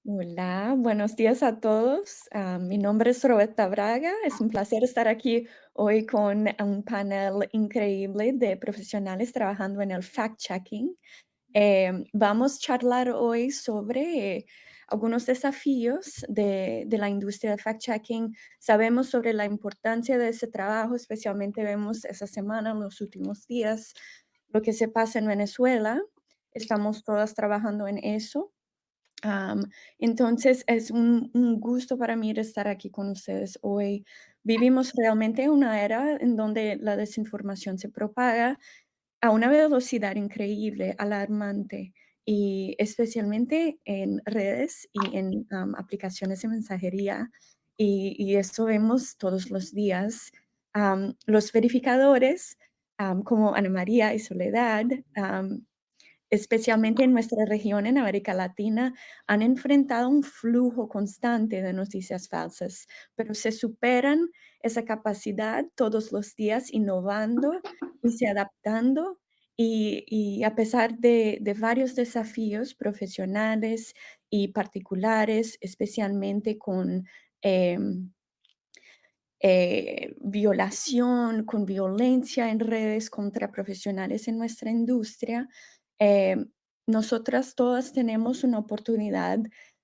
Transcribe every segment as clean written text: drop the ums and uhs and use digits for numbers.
Hola, buenos días a todos. Mi nombre es Roberta Braga. Es un placer estar aquí hoy con un panel increíble de profesionales trabajando en el fact-checking. Vamos a charlar hoy sobre algunos desafíos de la industria del fact-checking. Sabemos sobre la importancia de ese trabajo, especialmente vemos esa semana, en los últimos días, lo que se pasa en Venezuela. Estamos todas trabajando en eso. Am, entonces, es un gusto para mí estar aquí con ustedes hoy. Vivimos realmente una era en donde la desinformación se propaga a una velocidad increíble, alarmante, y especialmente en redes y en aplicaciones de mensajería, y eso vemos todos los días. Los verificadores, como Ana María y Soledad, especialmente en nuestra región, en América Latina, han enfrentado un flujo constante de noticias falsas, pero se superan esa capacidad todos los días innovando y se adaptando, y a pesar de varios desafíos profesionales y particulares, especialmente con, em violación, con violencia en redes contra profesionales en nuestra industria, eh, nosotras todas tenemos una oportunidad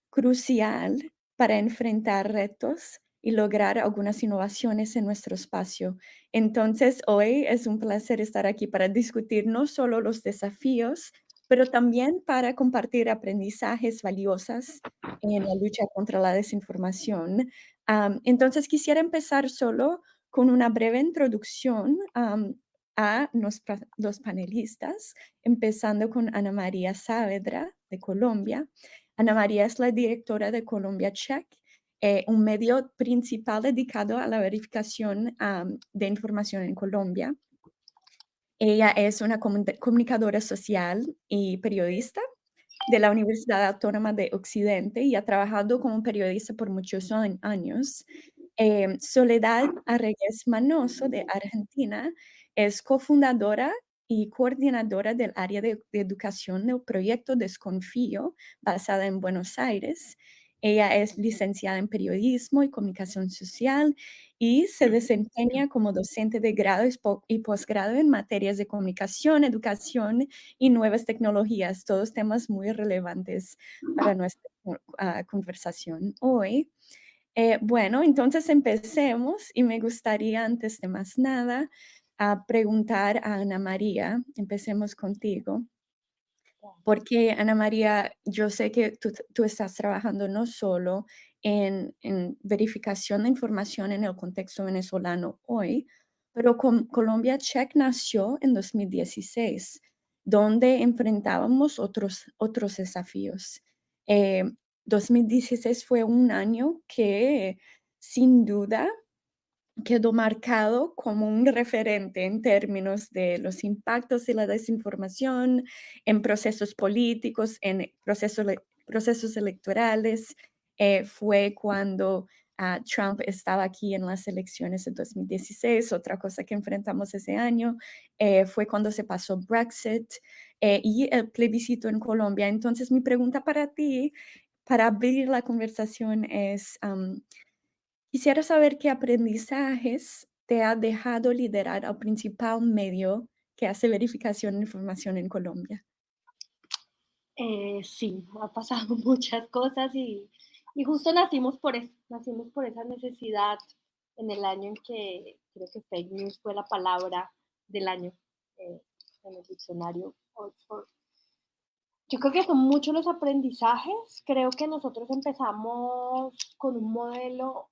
crucial para enfrentar retos y lograr algunas innovaciones en nuestro espacio. Entonces, hoy es un placer estar aquí para discutir no solo los desafíos, pero también para compartir aprendizajes valiosos en la lucha contra la desinformación. Entonces quisiera empezar solo con una breve introducción a los panelistas, empezando con Ana María Saavedra de Colombia. Ana María es la directora de Colombia Check, un medio principal dedicado a la verificación de información en Colombia. Ella es una comunicadora social y periodista de la Universidad Autónoma de Occidente y ha trabajado como periodista por muchos años. Soledad Arrigues Manoso, de Argentina, es cofundadora y coordinadora del área de educación del proyecto Desconfío, basada en Buenos Aires. Ella es licenciada en periodismo y comunicación social y se desempeña como docente de grado y posgrado en materias de comunicación, educación y nuevas tecnologías, todos temas muy relevantes para nuestra conversación hoy. Bueno, entonces empecemos y me gustaría, antes de más nada, preguntar a Ana María, empecemos contigo, porque Ana María, yo sé que tú estás trabajando no solo en verificación de información en el contexto venezolano hoy, pero Colombia Check nació en 2016, donde enfrentábamos otros desafíos. Eh, 2016 fue un año que sin duda quedó marcado como un referente en términos de los impactos de la desinformación en procesos políticos, en procesos electorales. Fue cuando Trump estaba aquí en las elecciones de 2016. Otra cosa que enfrentamos ese año fue cuando se pasó Brexit y el plebiscito en Colombia. Entonces, mi pregunta para ti, para abrir la conversación, es, quisiera saber qué aprendizajes te ha dejado liderar al principal medio que hace verificación de información en Colombia. Sí, ha pasado muchas cosas y justo nacimos por eso, nacimos por esa necesidad en el año en que creo que fake news fue la palabra del año en el diccionario Oxford. Yo creo que son muchos los aprendizajes. Creo que nosotros empezamos con un modelo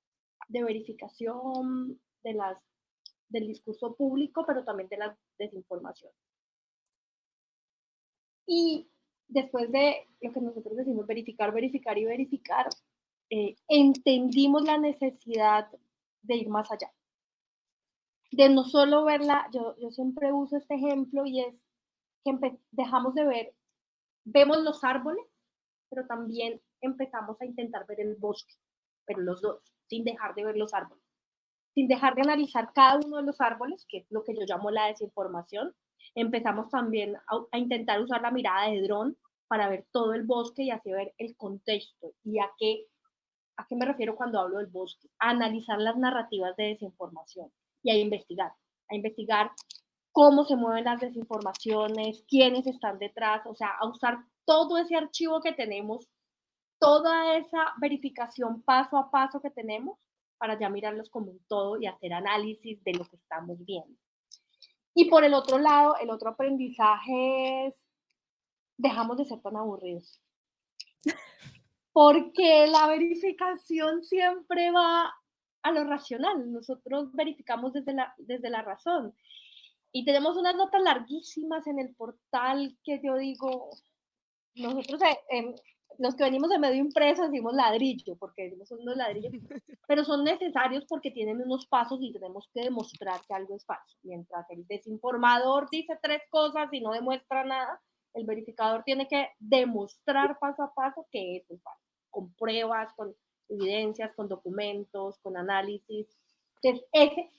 de verificación del discurso público, pero también de la desinformación. Y después de lo que nosotros decimos verificar, verificar y verificar, entendimos la necesidad de ir más allá, de no solo verla, yo siempre uso este ejemplo y es que dejamos de ver, vemos los árboles, pero también empezamos a intentar ver el bosque, pero los dos, sin dejar de ver los árboles, sin dejar de analizar cada uno de los árboles, que es lo que yo llamo la desinformación. Empezamos también a intentar usar la mirada de dron para ver todo el bosque y así ver el contexto. ¿Y a qué me refiero cuando hablo del bosque? A analizar las narrativas de desinformación y a investigar cómo se mueven las desinformaciones, quiénes están detrás, o sea, a usar todo ese archivo que tenemos, toda esa verificación paso a paso que tenemos para ya mirarlos como un todo y hacer análisis de lo que estamos viendo. Y por el otro lado, el otro aprendizaje es dejamos de ser tan aburridos, porque la verificación siempre va a lo racional. Nosotros verificamos desde la razón. Y tenemos unas notas larguísimas en el portal que yo digo, nosotros, los que venimos de medio impreso decimos ladrillo, porque decimos son unos ladrillos, pero son necesarios porque tienen unos pasos y tenemos que demostrar que algo es falso. Mientras el desinformador dice tres cosas y no demuestra nada, el verificador tiene que demostrar paso a paso que eso es falso, con pruebas, con evidencias, con documentos, con análisis. Entonces, ese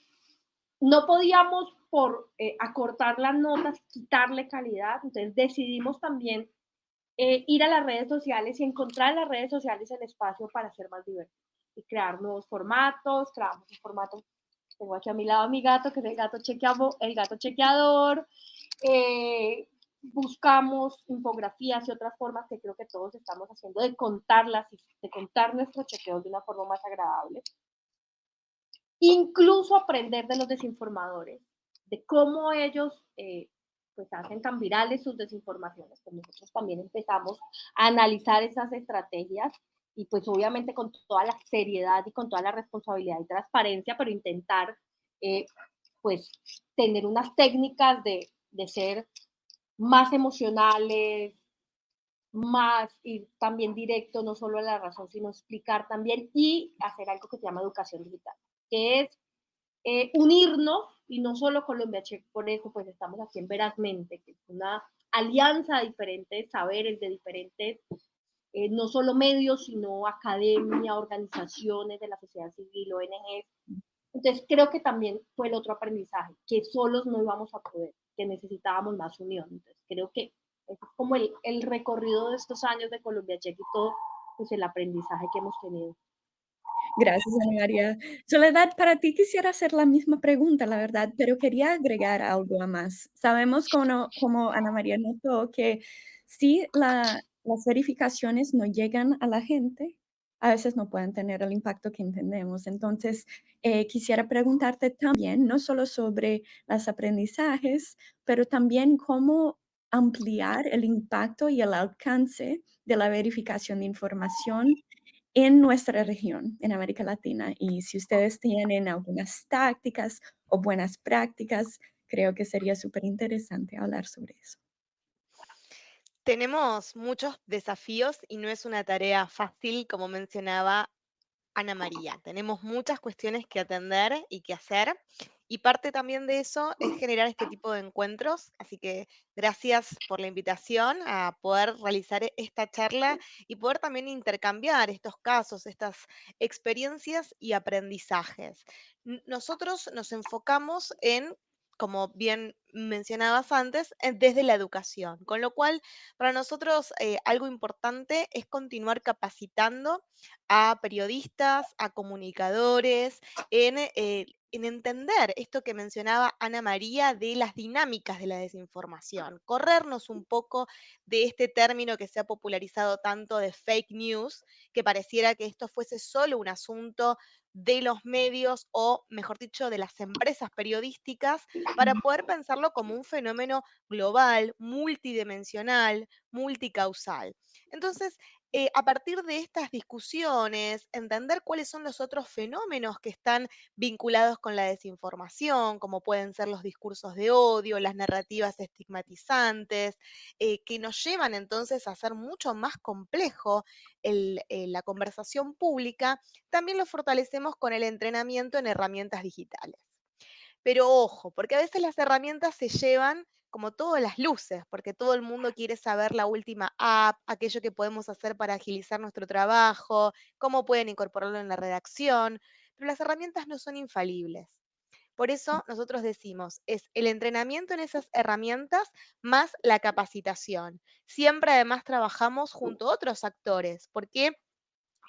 no podíamos por acortar las notas, quitarle calidad, entonces decidimos también ir a las redes sociales y encontrar en las redes sociales el espacio para ser más divertidos y crear nuevos formatos, creamos un formato, tengo aquí a mi lado a mi gato, que es el gato chequeador, eh, buscamos infografías y otras formas que creo que todos estamos haciendo de contarlas y de contar nuestros chequeos de una forma más agradable. Incluso aprender de los desinformadores, de cómo ellos pues hacen tan virales sus desinformaciones, pues nosotros también empezamos a analizar esas estrategias y pues obviamente con toda la seriedad y con toda la responsabilidad y transparencia, pero intentar eh, pues tener unas técnicas de ser más emocionales, más ir también directo, no solo a la razón, sino explicar también y hacer algo que se llama educación digital, que es unirnos y no solo Colombia Check, por eso pues estamos aquí en Verazmente, que es una alianza de diferentes saberes, de diferentes, no solo medios, sino academia, organizaciones de la sociedad civil, ONGs. Entonces creo que también fue el otro aprendizaje, que solos no íbamos a poder, que necesitábamos más unión. Entonces creo que es como el recorrido de estos años de Colombia Check y todo, pues el aprendizaje que hemos tenido. Gracias, Ana María. Soledad, para ti quisiera hacer la misma pregunta, la verdad, pero quería agregar algo a más. Sabemos, como Ana María notó, que si las verificaciones no llegan a la gente, a veces no pueden tener el impacto que entendemos. Entonces, quisiera preguntarte también, no solo sobre los aprendizajes, pero también cómo ampliar el impacto y el alcance de la verificación de información en nuestra región, en América Latina. Y si ustedes tienen algunas tácticas o buenas prácticas, creo que sería súper interesante hablar sobre eso. Tenemos muchos desafíos y no es una tarea fácil, como mencionaba Ana María. Tenemos muchas cuestiones que atender y que hacer. Y parte también de eso es generar este tipo de encuentros. Así que gracias por la invitación a poder realizar esta charla y poder también intercambiar estos casos, estas experiencias y aprendizajes. Nosotros nos enfocamos en, como bien mencionabas antes, desde la educación, con lo cual para nosotros algo importante es continuar capacitando a periodistas, a comunicadores, en entender esto que mencionaba Ana María de las dinámicas de la desinformación, corrernos un poco de este término que se ha popularizado tanto de fake news, que pareciera que esto fuese solo un asunto de los medios o, mejor dicho, de las empresas periodísticas, para poder pensarlo como un fenómeno global, multidimensional, multicausal. Entonces, a partir de estas discusiones, entender cuáles son los otros fenómenos que están vinculados con la desinformación, como pueden ser los discursos de odio, las narrativas estigmatizantes, que nos llevan entonces a hacer mucho más complejo la conversación pública, también lo fortalecemos con el entrenamiento en herramientas digitales. Pero ojo, porque a veces las herramientas se llevan como todas las luces, porque todo el mundo quiere saber la última app, aquello que podemos hacer para agilizar nuestro trabajo, cómo pueden incorporarlo en la redacción, pero las herramientas no son infalibles. Por eso nosotros decimos, es el entrenamiento en esas herramientas más la capacitación. Siempre además trabajamos junto a otros actores, porque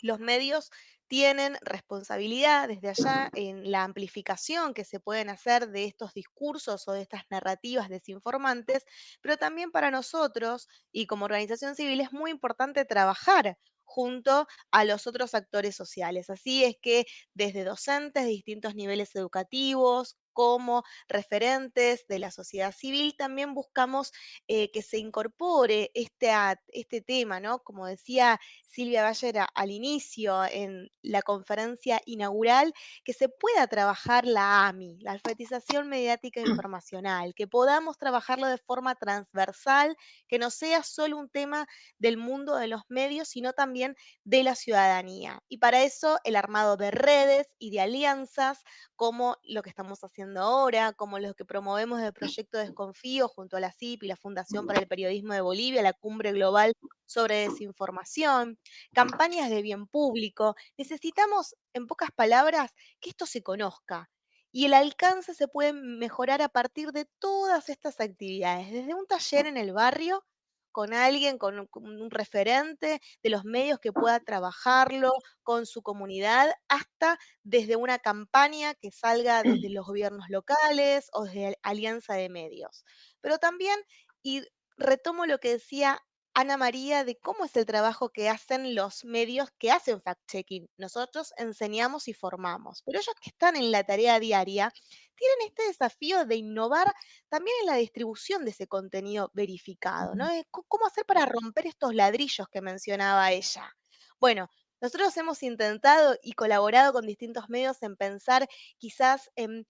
los medios tienen responsabilidad desde allá en la amplificación que se pueden hacer de estos discursos o de estas narrativas desinformantes, pero también para nosotros y como organización civil es muy importante trabajar junto a los otros actores sociales. Así es que desde docentes de distintos niveles educativos, como referentes de la sociedad civil, también buscamos que se incorpore este tema, ¿no? Como decía Silvia Bayer al inicio en la conferencia inaugural, que se pueda trabajar la AMI, la alfabetización mediática e informacional, que podamos trabajarlo de forma transversal, que no sea solo un tema del mundo de los medios, sino también de la ciudadanía. Y para eso el armado de redes y de alianzas, como lo que estamos haciendo ahora, como lo que promovemos del proyecto Desconfío junto a la CIP y la Fundación para el Periodismo de Bolivia, la Cumbre Global sobre Desinformación, campañas de bien público. Necesitamos, en pocas palabras, que esto se conozca. Y el alcance se puede mejorar a partir de todas estas actividades, desde un taller en el barrio con alguien, con un referente de los medios que pueda trabajarlo con su comunidad, hasta desde una campaña que salga desde los gobiernos locales o desde Alianza de Medios. Pero también, y retomo lo que decía Ana María, de cómo es el trabajo que hacen los medios que hacen fact-checking. Nosotros enseñamos y formamos, pero ellos que están en la tarea diaria tienen este desafío de innovar también en la distribución de ese contenido verificado, ¿no? ¿Cómo hacer para romper estos ladrillos que mencionaba ella? Bueno, nosotros hemos intentado y colaborado con distintos medios en pensar quizás en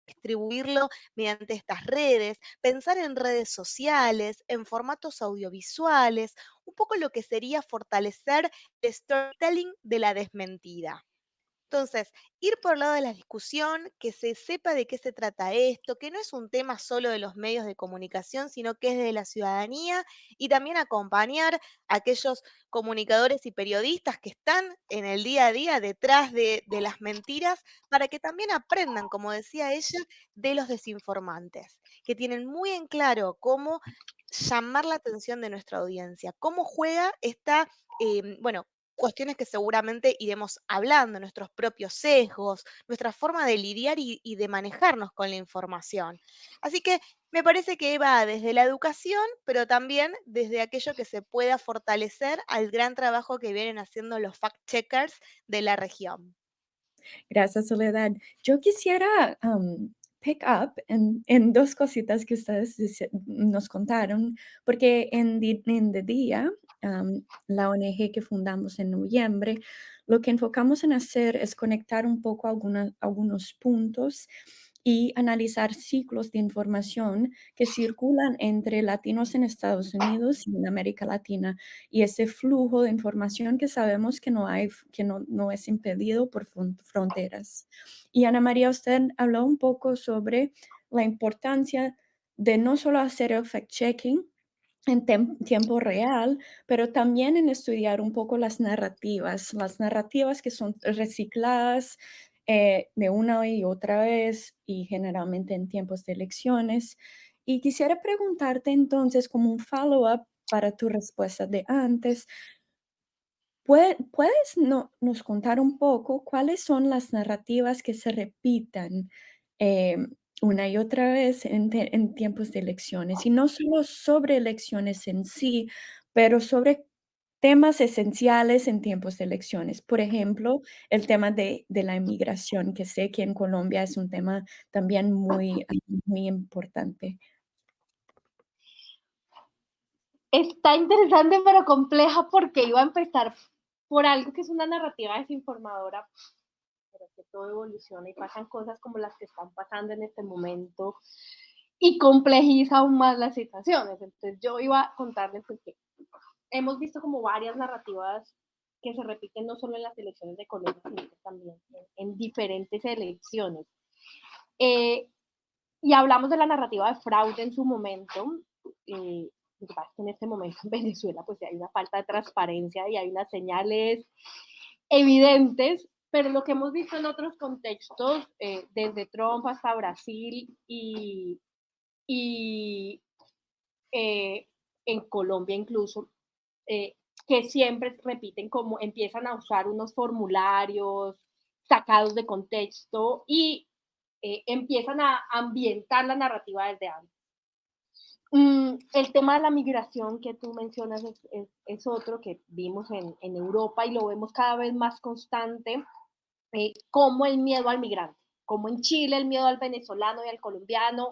distribuirlo mediante estas redes, pensar en redes sociales, en formatos audiovisuales, un poco lo que sería fortalecer el storytelling de la desmentida. Entonces, ir por el lado de la discusión, que se sepa de qué se trata esto, que no es un tema solo de los medios de comunicación, sino que es de la ciudadanía y también acompañar a aquellos comunicadores y periodistas que están en el día a día detrás de las mentiras para que también aprendan, como decía ella, de los desinformantes, que tienen muy en claro cómo llamar la atención de nuestra audiencia, cómo juega esta, bueno, cuestiones que seguramente iremos hablando, nuestros propios sesgos, nuestra forma de lidiar y de manejarnos con la información. Así que me parece que va desde la educación, pero también desde aquello que se pueda fortalecer al gran trabajo que vienen haciendo los fact-checkers de la región. Gracias, Soledad. Yo quisiera pick up en dos cositas que ustedes nos contaron, porque en The Día, la ONG que fundamos en noviembre, lo que enfocamos en hacer es conectar un poco algunos puntos y analizar ciclos de información que circulan entre latinos en Estados Unidos y en América Latina, y ese flujo de información que sabemos que no es impedido por fronteras. Y Ana María, usted habló un poco sobre la importancia de no solo hacer el fact-checking en tiempo real, pero también en estudiar un poco las narrativas que son recicladas de una y otra vez y generalmente en tiempos de elecciones. Y quisiera preguntarte entonces, como un follow-up para tu respuesta de antes, ¿puedes nos contar un poco cuáles son las narrativas que se repitan una y otra vez en tiempos de elecciones? Y no solo sobre elecciones en sí, pero sobre temas esenciales en tiempos de elecciones. Por ejemplo, el tema de la inmigración, que sé que en Colombia es un tema también muy importante. Está interesante pero compleja porque iba a empezar por algo que es una narrativa desinformadora, pero que todo evoluciona y pasan cosas como las que están pasando en este momento y complejiza aún más las situaciones. Entonces yo iba a contarles pues, que hemos visto como varias narrativas que se repiten no solo en las elecciones de Colombia, sino que también en diferentes elecciones. Eh, y hablamos de la narrativa de fraude en su momento. Lo que pasa es que en este momento en Venezuela pues hay una falta de transparencia y hay unas señales evidentes, pero lo que hemos visto en otros contextos, desde Trump hasta Brasil y eh, en Colombia incluso, eh, que siempre repiten como empiezan a usar unos formularios sacados de contexto y empiezan a ambientar la narrativa desde antes. El tema de la migración que tú mencionas es otro que vimos en Europa y lo vemos cada vez más constante, como el miedo al migrante, como en Chile el miedo al venezolano y al colombiano,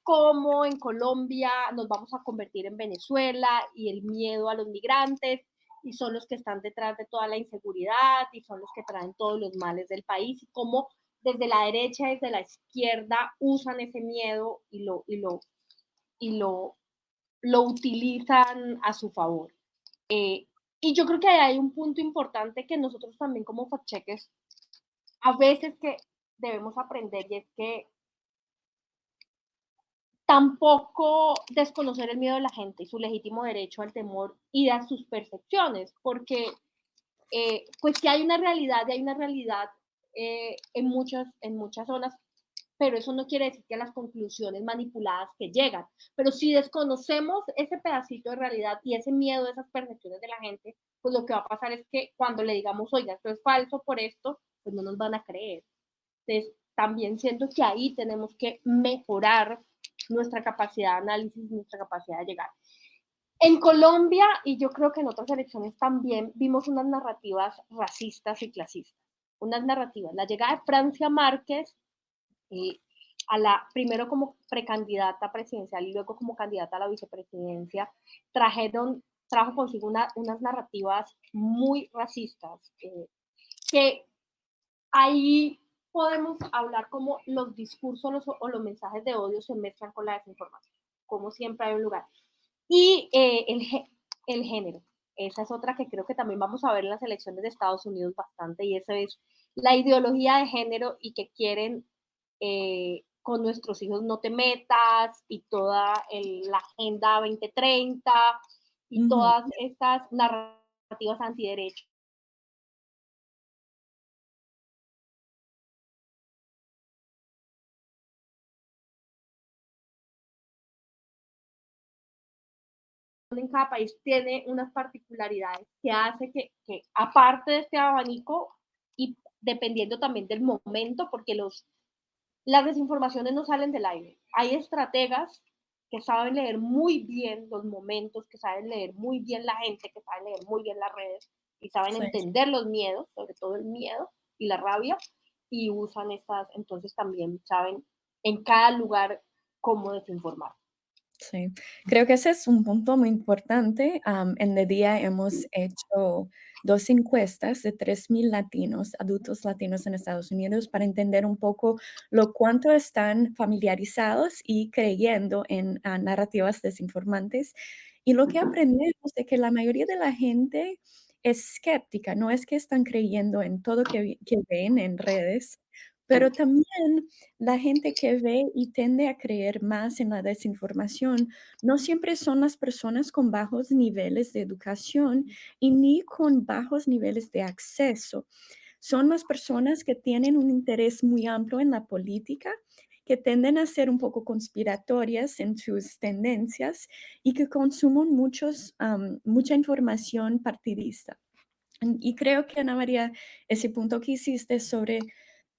cómo en Colombia nos vamos a convertir en Venezuela y el miedo a los migrantes y son los que están detrás de toda la inseguridad y son los que traen todos los males del país y cómo desde la derecha y desde la izquierda usan ese miedo y lo utilizan a su favor. Eh, y yo creo que hay un punto importante que nosotros también como fact-checkers a veces que debemos aprender y es que tampoco desconocer el miedo de la gente y su legítimo derecho al temor y a sus percepciones, porque pues sí hay una realidad en muchas zonas, pero eso no quiere decir que las conclusiones manipuladas que llegan. Pero si desconocemos ese pedacito de realidad y ese miedo, esas percepciones de la gente, pues lo que va a pasar es que cuando le digamos, oiga, esto es falso por esto, pues no nos van a creer. Entonces, también siento que ahí tenemos que mejorar nuestra capacidad de análisis, nuestra capacidad de llegar. En Colombia, y yo creo que en otras elecciones también, vimos unas narrativas racistas y clasistas. Unas narrativas. La llegada de Francia Márquez, eh, primero como precandidata presidencial y luego como candidata a la vicepresidencia, trajo consigo unas narrativas muy racistas, que ahí podemos hablar como los discursos o los mensajes de odio se mezclan con la desinformación, como siempre hay un lugar. Y el género, esa es otra que creo que también vamos a ver en las elecciones de Estados Unidos bastante, y eso es la ideología de género y que quieren con nuestros hijos no te metas y toda la Agenda 2030 y Ujú. todas estas narrativas antiderechos en cada país tiene unas particularidades que hace que aparte de este abanico y dependiendo también del momento, porque las desinformaciones no salen del aire. Hay estrategas que saben leer muy bien los momentos, que saben leer muy bien la gente, que saben leer muy bien las redes y saben Sí. entender los miedos, sobre todo el miedo y la rabia, y usan estas, entonces también saben en cada lugar cómo desinformar. Sí, creo que ese es un punto muy importante. En el día hemos hecho 2 encuestas de 3.000 latinos, adultos latinos en Estados Unidos, para entender un poco lo cuánto están familiarizados y creyendo en, narrativas desinformantes. Y lo que aprendemos es que la mayoría de la gente es escéptica, no es que están creyendo en todo que ven en redes, pero también la gente que ve y tiende a creer más en la desinformación no siempre son las personas con bajos niveles de educación y ni con bajos niveles de acceso. Son las personas que tienen un interés muy amplio en la política, que tienden a ser un poco conspiratorias en sus tendencias y que consumen mucha información partidista. Y creo que, Ana María, ese punto que hiciste sobre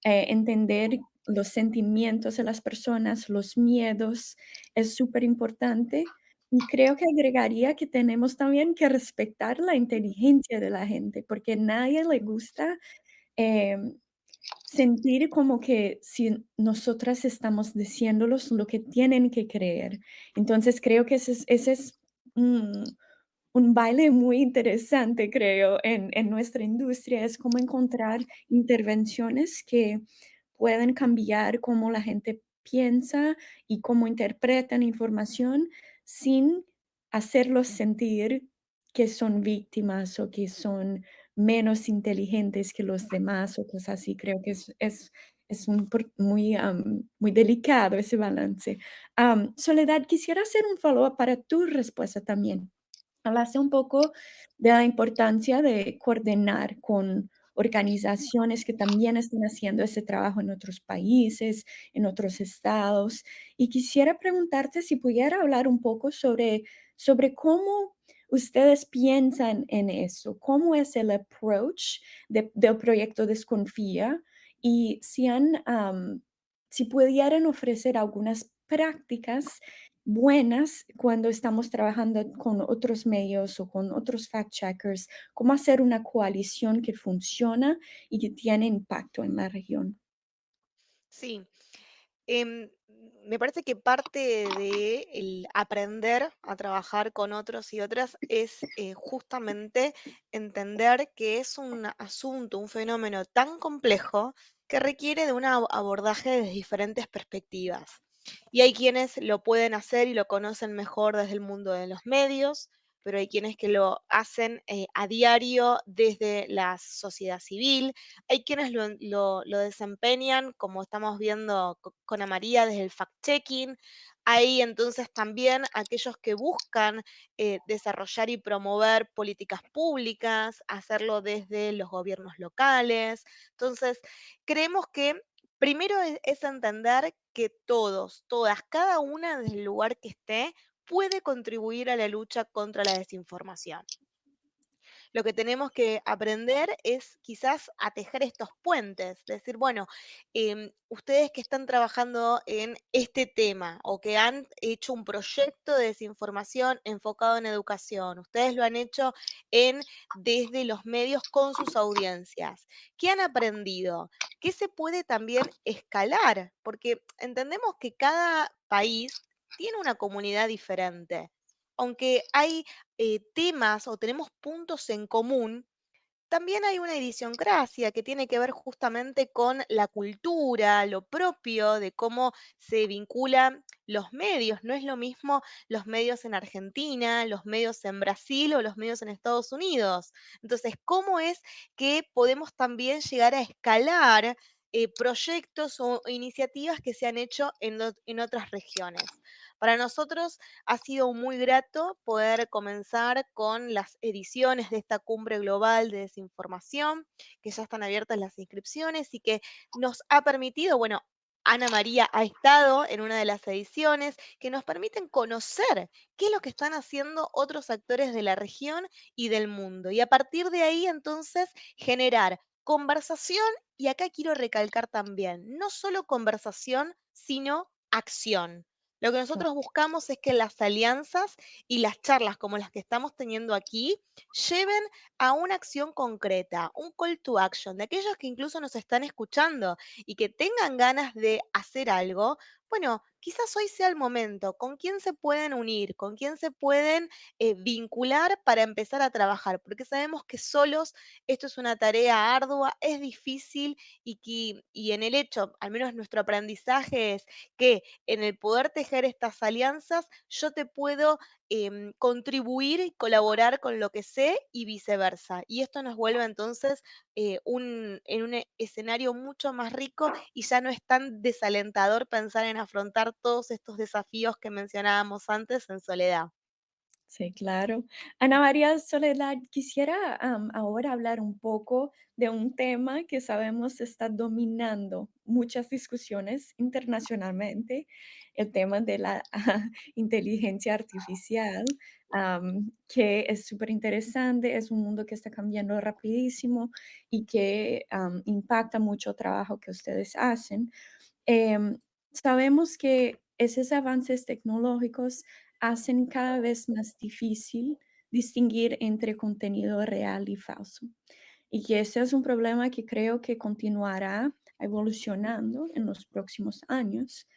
entender los sentimientos de las personas, los miedos, es súper importante. Y creo que agregaría que tenemos también que respetar la inteligencia de la gente, porque a nadie le gusta em, sentir como que si nosotras estamos diciéndolos lo que tienen que creer. Entonces creo que ese es un baile muy interesante, creo, en nuestra industria, es cómo encontrar intervenciones que pueden cambiar cómo la gente piensa y cómo interpretan información sin hacerlos sentir que son víctimas o que son menos inteligentes que los demás o cosas así. Creo que es muy delicado ese balance. Soledad, quisiera hacer un follow-up para tu respuesta también. hablaste un poco de la importancia de coordinar con organizaciones que también están haciendo ese trabajo en otros países, en otros estados. Y quisiera preguntarte si pudiera hablar un poco sobre cómo ustedes piensan en eso, cómo es el approach del proyecto Desconfía y si pudieran ofrecer algunas prácticas buenas cuando estamos trabajando con otros medios o con otros fact checkers, cómo hacer una coalición que funciona y que tiene impacto en la región. Sí. Em, Me parece que parte de el aprender a trabajar con otros y otras es justamente entender que es un asunto, un fenómeno tan complejo que requiere de un abordaje desde diferentes perspectivas. Y hay quienes lo pueden hacer y lo conocen mejor desde el mundo de los medios, pero hay quienes que lo hacen a diario desde la sociedad civil, hay quienes lo desempeñan, como estamos viendo con Ana María, desde el fact-checking. Hay entonces también aquellos que buscan desarrollar y promover políticas públicas, hacerlo desde los gobiernos locales. Entonces, creemos que primero es entender que todos, todas, cada una desde el lugar que esté, puede contribuir a la lucha contra la desinformación. Lo que tenemos que aprender es quizás a tejer estos puentes, decir, bueno, ustedes que están trabajando en este tema o que han hecho un proyecto de desinformación enfocado en educación, ustedes lo han hecho en desde los medios con sus audiencias. ¿Qué han aprendido? ¿Qué se puede también escalar? Porque entendemos que cada país tiene una comunidad diferente. Aunque hay temas o tenemos puntos en común, también hay una idiosincrasia que tiene que ver justamente con la cultura, lo propio de cómo se vinculan los medios. No es lo mismo los medios en Argentina, los medios en Brasil o los medios en Estados Unidos. Entonces, ¿cómo es que podemos también llegar a escalar proyectos o iniciativas que se han hecho en otras regiones? Para nosotros ha sido muy grato poder comenzar con las ediciones de esta cumbre global de desinformación, que ya están abiertas las inscripciones y que nos ha permitido, bueno, Ana María ha estado en una de las ediciones que nos permiten conocer qué es lo que están haciendo otros actores de la región y del mundo. Y a partir de ahí, entonces, generar conversación, y acá quiero recalcar también, no solo conversación, sino acción. Lo que nosotros buscamos es que las alianzas y las charlas como las que estamos teniendo aquí lleven a una acción concreta, un call to action, de aquellos que incluso nos están escuchando y que tengan ganas de hacer algo. Bueno, quizás hoy sea el momento. ¿Con quién se pueden unir? ¿Con quién se pueden vincular para empezar a trabajar? Porque sabemos que solos esto es una tarea ardua, es difícil y en el hecho, al menos nuestro aprendizaje es que en el poder tejer estas alianzas, yo te puedo contribuir y colaborar con lo que sé y viceversa. Y esto nos vuelve entonces en un escenario mucho más rico y ya no es tan desalentador pensar en afrontar todos estos desafíos que mencionábamos antes en soledad. Sí, claro. Ana María Soledad, quisiera ahora hablar un poco de un tema que sabemos está dominando muchas discusiones internacionalmente, el tema de la inteligencia artificial, que es súper interesante, es un mundo que está cambiando rapidísimo y que impacta mucho trabajo que ustedes hacen. Sabemos que esos avances tecnológicos hacen cada vez más difícil distinguir entre contenido real y falso. Y que ese es un problema que creo que continuará evolucionando en los próximos años.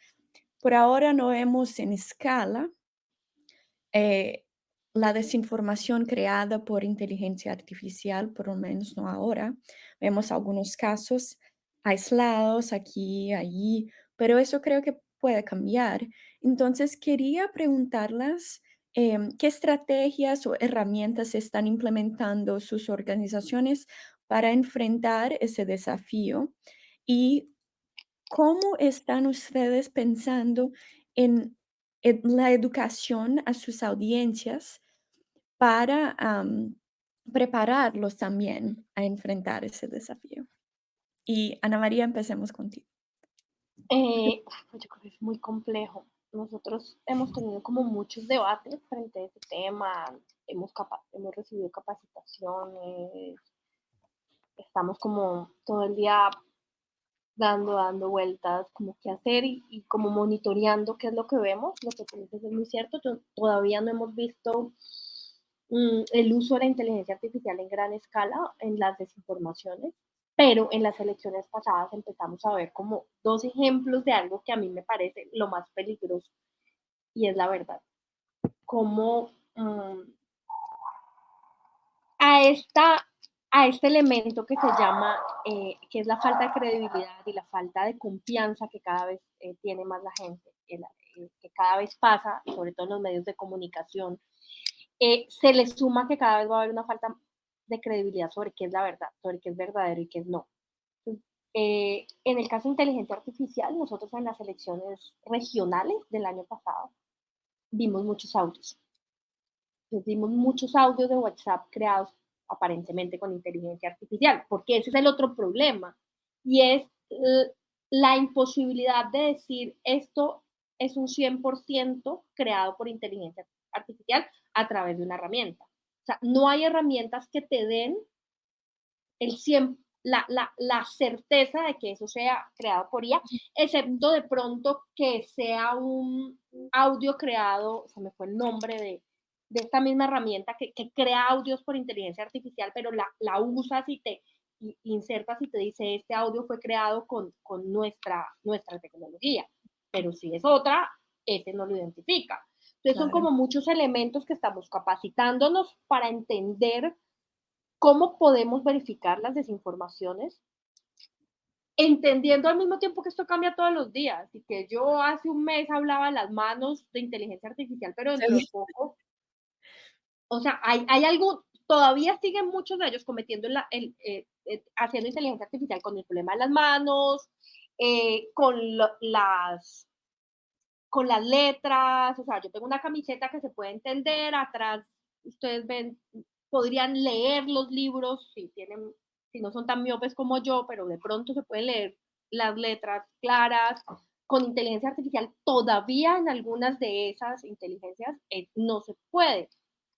Por ahora no vemos en escala eh, la desinformación creada por inteligencia artificial, por lo menos no ahora. Vemos algunos casos aislados aquí y allí, pero eso creo que puede cambiar. Entonces, quería preguntarlas qué estrategias o herramientas están implementando sus organizaciones para enfrentar ese desafío y ¿cómo están ustedes pensando en la educación a sus audiencias para prepararlos también a enfrentar ese desafío. Y Ana María, empecemos contigo. Pues yo creo que es muy complejo. Nosotros hemos tenido como muchos debates frente a este tema, hemos recibido capacitaciones, estamos como todo el día dando vueltas, como qué hacer y como monitoreando qué es lo que vemos. Lo que tú dices es muy cierto. Todavía no hemos visto el uso de la inteligencia artificial en gran escala en las desinformaciones, pero en las elecciones pasadas empezamos a ver como dos ejemplos de algo que a mí me parece lo más peligroso y es la verdad. Como a, esta, a este elemento que se llama, que es la falta de credibilidad y la falta de confianza que cada vez tiene más la gente, que cada vez pasa, sobre todo en los medios de comunicación, se le suma que cada vez va a haber una falta de credibilidad sobre qué es la verdad, sobre qué es verdadero y qué es no. En el caso de inteligencia artificial, nosotros en las elecciones regionales del año pasado vimos muchos audios. Vimos muchos audios de WhatsApp creados aparentemente con inteligencia artificial, porque ese es el otro problema, y es la imposibilidad de decir esto es un 100% creado por inteligencia artificial a través de una herramienta. O sea, no hay herramientas que te den el 100, la certeza de que eso sea creado por IA, excepto de pronto que sea un audio creado, se me fue el nombre de esta misma herramienta que crea audios por inteligencia artificial, pero la usas y te insertas y te dice, este audio fue creado con nuestra tecnología, pero si es otra, ese no lo identifica. Entonces son Claro. como muchos elementos que estamos capacitándonos para entender cómo podemos verificar las desinformaciones, entendiendo al mismo tiempo que esto cambia todos los días y que yo hace un mes hablaba de las manos de inteligencia artificial, pero dentro de Sí. poco, o sea, hay algo, todavía siguen muchos de ellos cometiendo haciendo inteligencia artificial con el problema de las manos, con con las letras, o sea, yo tengo una camiseta que se puede entender, atrás ustedes ven, podrían leer los libros si no son tan miopes como yo, pero de pronto se pueden leer las letras claras. Con inteligencia artificial, todavía en algunas de esas inteligencias no se puede,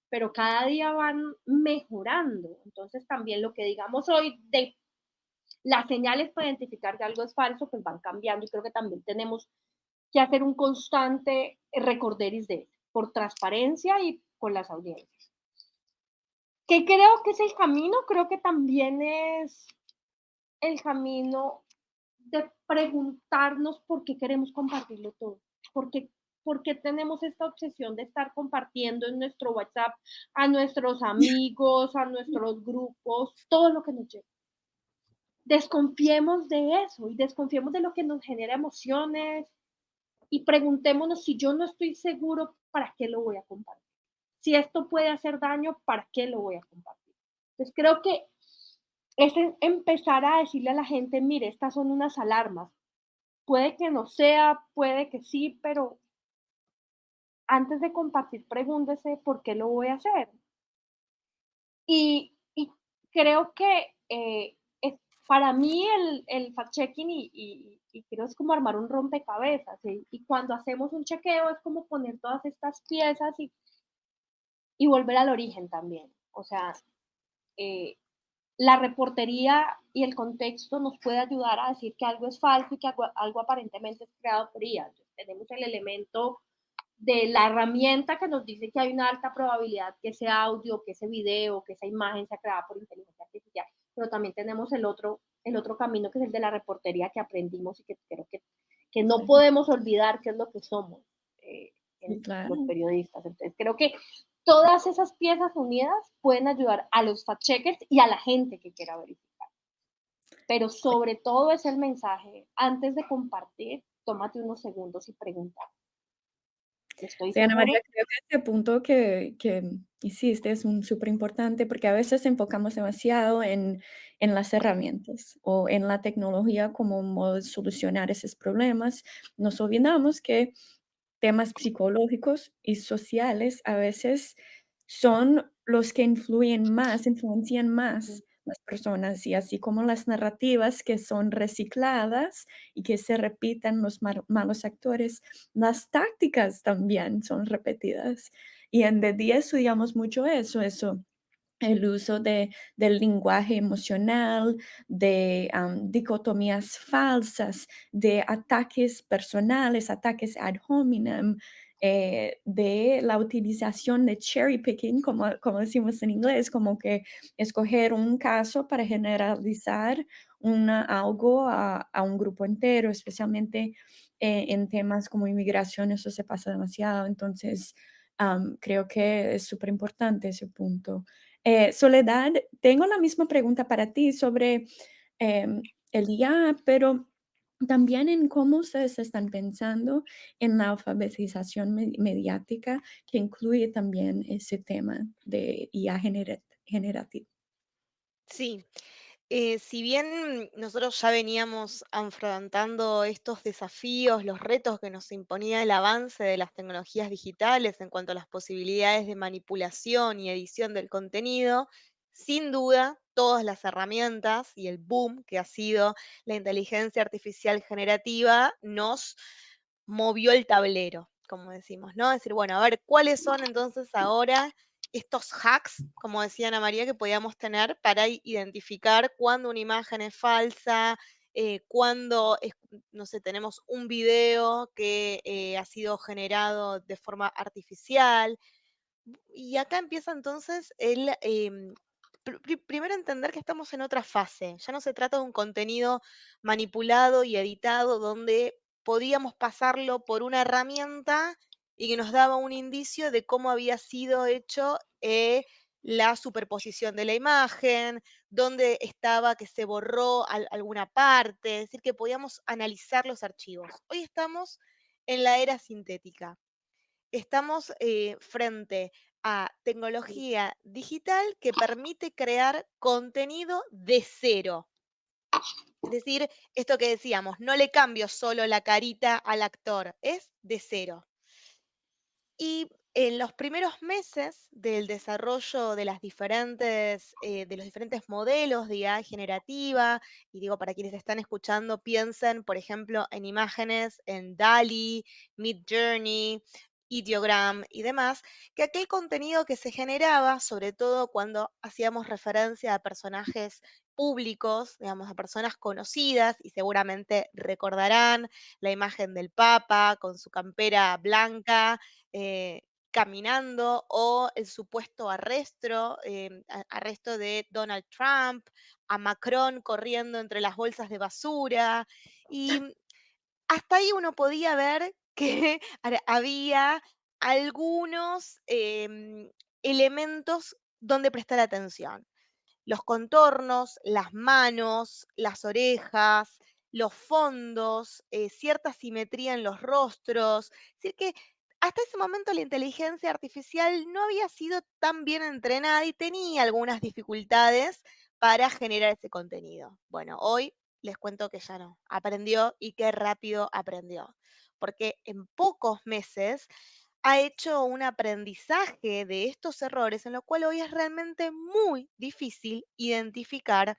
pero cada día van mejorando. Entonces también lo que digamos hoy de las señales para identificar que algo es falso, pues van cambiando y creo que también tenemos que hacer un constante recorderis de eso, por transparencia y con las audiencias. ¿Qué creo que es el camino? Creo que también es el camino de preguntarnos por qué queremos compartirlo todo. ¿Por qué tenemos esta obsesión de estar compartiendo en nuestro WhatsApp a nuestros amigos, a nuestros grupos, todo lo que nos llega? Desconfiemos de eso y desconfiemos de lo que nos genera emociones, y preguntémonos si yo no estoy seguro, ¿para qué lo voy a compartir? Si esto puede hacer daño, ¿para qué lo voy a compartir? Entonces creo que es empezar a decirle a la gente, mire, estas son unas alarmas. Puede que no sea, puede que sí, pero antes de compartir, pregúntese por qué lo voy a hacer. Y creo que para mí el fact-checking y creo es como armar un rompecabezas. Y cuando hacemos un chequeo es como poner todas estas piezas y volver al origen también. O sea, eh, la reportería y el contexto nos puede ayudar a decir que algo es falso y que algo aparentemente es creado por IA. Entonces, tenemos el elemento de la herramienta que nos dice que hay una alta probabilidad que ese audio, que ese video, que esa imagen sea creada por inteligencia artificial, pero también tenemos el otro camino que es el de la reportería que aprendimos y que creo que no Sí, podemos olvidar qué es lo que somos sí, los claro. periodistas. Entonces creo que todas esas piezas unidas pueden ayudar a los fact-checkers y a la gente que quiera verificar. Pero sobre todo es el mensaje, antes de compartir, tómate unos segundos y pregunta, ¿estoy Sí, Ana María, seguro? creo que este punto que hiciste es un súper importante porque a veces enfocamos demasiado en las herramientas o en la tecnología como un modo de solucionar esos problemas. Nos olvidamos que temas psicológicos y sociales a veces son los que influyen más, influencian Ujú. más las personas, y así como las narrativas que son recicladas y que se repiten los malos actores, las tácticas también son repetidas. Y en The día estudiamos mucho eso, el uso del lenguaje emocional, de dicotomías falsas, de ataques personales, ataques ad hominem, de la utilización de cherry picking, como decimos en inglés, como que escoger un caso para generalizar algo a un grupo entero, especialmente en temas como inmigración, eso se pasa demasiado. Entonces, creo que es súper importante ese punto. Soledad, tengo la misma pregunta para ti sobre el IA, pero también en cómo ustedes están pensando en la alfabetización mediática, que incluye también ese tema de IA generativo. Sí, si bien nosotros ya veníamos afrontando estos desafíos, los retos que nos imponía el avance de las tecnologías digitales en cuanto a las posibilidades de manipulación y edición del contenido, sin duda, todas las herramientas y el boom que ha sido la inteligencia artificial generativa nos movió el tablero, como decimos, ¿no? Es decir, bueno, a ver, ¿cuáles son entonces ahora estos hacks, como decía Ana María, que podíamos tener para identificar cuándo una imagen es falsa, cuándo, no sé, tenemos un video que ha sido generado de forma artificial? Y acá empieza entonces primero entender que estamos en otra fase. Ya no se trata de un contenido manipulado y editado donde podíamos pasarlo por una herramienta y que nos daba un indicio de cómo había sido hecho la superposición de la imagen, dónde estaba que se borró alguna parte, es decir, que podíamos analizar los archivos. Hoy estamos en la era sintética. Estamos frente a tecnología digital que permite crear contenido de cero. Es decir, esto que decíamos, no le cambio solo la carita al actor, es de cero. Y en los primeros meses del desarrollo de de los diferentes modelos de IA generativa, y digo, para quienes están escuchando, piensen, por ejemplo, en imágenes en DALL-E, Midjourney, Ideogram y demás, que aquel contenido que se generaba, sobre todo cuando hacíamos referencia a personajes públicos, digamos, a personas conocidas, y seguramente recordarán la imagen del Papa con su campera blanca, caminando, o el supuesto arresto de Donald Trump, a Macron corriendo entre las bolsas de basura. Y hasta ahí uno podía ver que había algunos elementos donde prestar atención: los contornos, las manos, las orejas, los fondos, cierta simetría en los rostros. Es decir, que hasta ese momento la inteligencia artificial no había sido tan bien entrenada y tenía algunas dificultades para generar ese contenido. Bueno, hoy les cuento que ya no, aprendió, y qué rápido aprendió, porque en pocos meses ha hecho un aprendizaje de estos errores, en lo cual hoy es realmente muy difícil identificar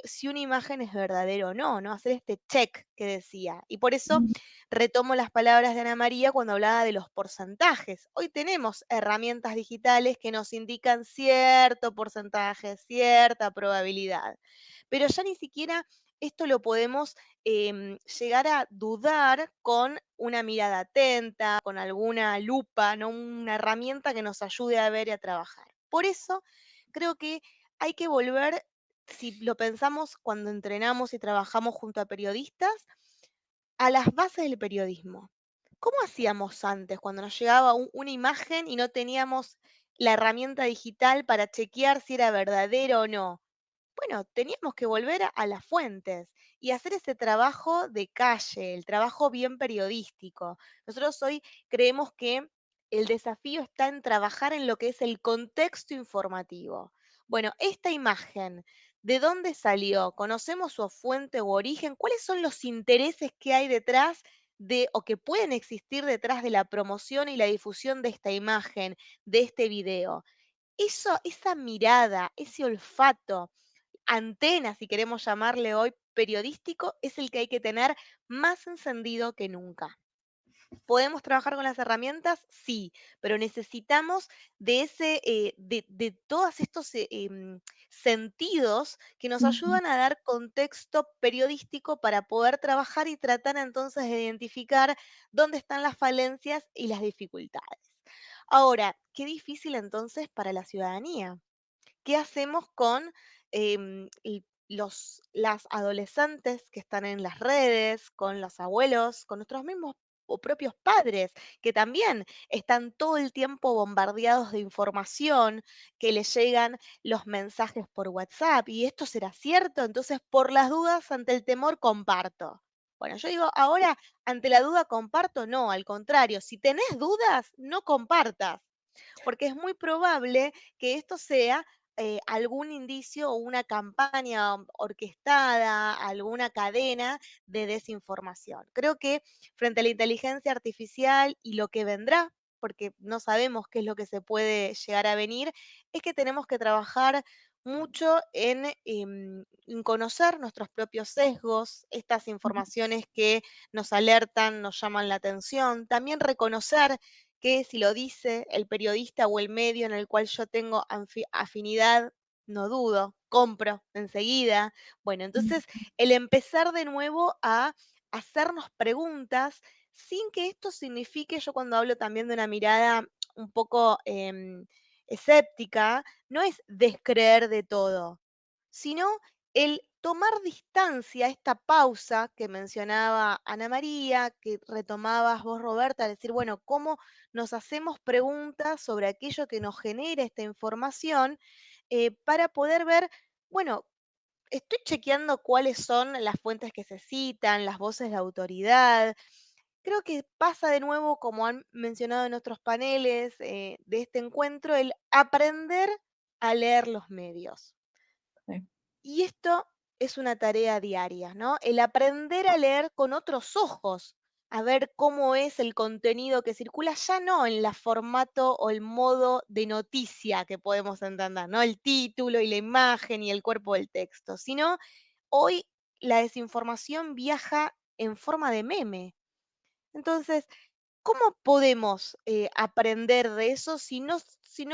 si una imagen es verdadera o no, ¿no? Hacer este check que decía. Y por eso retomo las palabras de Ana María cuando hablaba de los porcentajes. Hoy tenemos herramientas digitales que nos indican cierto porcentaje, cierta probabilidad, pero ya ni siquiera esto lo podemos llegar a dudar con una mirada atenta, con alguna lupa, ¿no? Una herramienta que nos ayude a ver y a trabajar. Por eso creo que hay que volver, si lo pensamos cuando entrenamos y trabajamos junto a periodistas, a las bases del periodismo. ¿Cómo hacíamos antes cuando nos llegaba una imagen y no teníamos la herramienta digital para chequear si era verdadero o no? Bueno, teníamos que volver a las fuentes y hacer ese trabajo de calle, el trabajo bien periodístico. Nosotros hoy creemos que el desafío está en trabajar en lo que es el contexto informativo. Bueno, esta imagen, ¿de dónde salió? ¿Conocemos su fuente u origen? ¿Cuáles son los intereses que hay detrás o que pueden existir detrás de la promoción y la difusión de esta imagen, de este video. Esa mirada, ese olfato, antena, si queremos llamarle hoy, periodístico, es el que hay que tener más encendido que nunca. ¿Podemos trabajar con las herramientas? Sí, pero necesitamos de todos estos sentidos que nos Ujú, ayudan a dar contexto periodístico para poder trabajar y tratar entonces de identificar dónde están las falencias y las dificultades. Ahora, qué difícil entonces para la ciudadanía. ¿Qué hacemos con las adolescentes que están en las redes, con los abuelos, con nuestros mismos o propios padres, que también están todo el tiempo bombardeados de información, que les llegan los mensajes por WhatsApp? ¿Y esto será cierto? Entonces, por las dudas, ante el temor, comparto. Bueno, yo digo, ahora, ante la duda, comparto, no, al contrario, si tenés dudas, no compartas, porque es muy probable que esto sea algún indicio o una campaña orquestada, alguna cadena de desinformación. Creo que frente a la inteligencia artificial y lo que vendrá, porque no sabemos qué es lo que se puede llegar a venir, es que tenemos que trabajar mucho en conocer nuestros propios sesgos, estas ujú, informaciones que nos alertan, nos llaman la atención, también reconocer que si lo dice el periodista o el medio en el cual yo tengo afinidad, no dudo, compro enseguida. Bueno, entonces ujú, el empezar de nuevo a hacernos preguntas sin que esto signifique, yo cuando hablo también de una mirada un poco escéptica, no es descreer de todo, sino el tomar distancia, esta pausa que mencionaba Ana María, que retomabas vos, Roberta, decir, bueno, ¿cómo nos hacemos preguntas sobre aquello que nos genera esta información para poder ver, bueno, estoy chequeando cuáles son las fuentes que se citan, las voces de autoridad? Creo que pasa de nuevo, como han mencionado en otros paneles de este encuentro, el aprender a leer los medios. sí, Y esto es una tarea diaria, ¿no? El aprender a leer con otros ojos, a ver cómo es el contenido que circula, ya no en la formato o el modo de noticia que podemos entender, ¿no? El título y la imagen y el cuerpo del texto, sino hoy la desinformación viaja en forma de meme. Entonces, ¿cómo podemos aprender de eso si no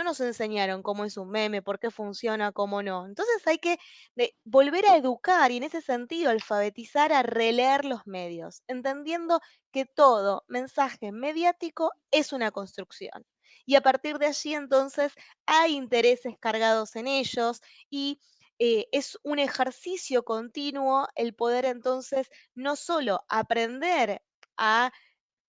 nos enseñaron cómo es un meme, por qué funciona, cómo no? Entonces hay que volver a educar y en ese sentido alfabetizar, a releer los medios, entendiendo que todo mensaje mediático es una construcción. Y a partir de allí entonces hay intereses cargados en ellos y es un ejercicio continuo el poder entonces no solo aprender a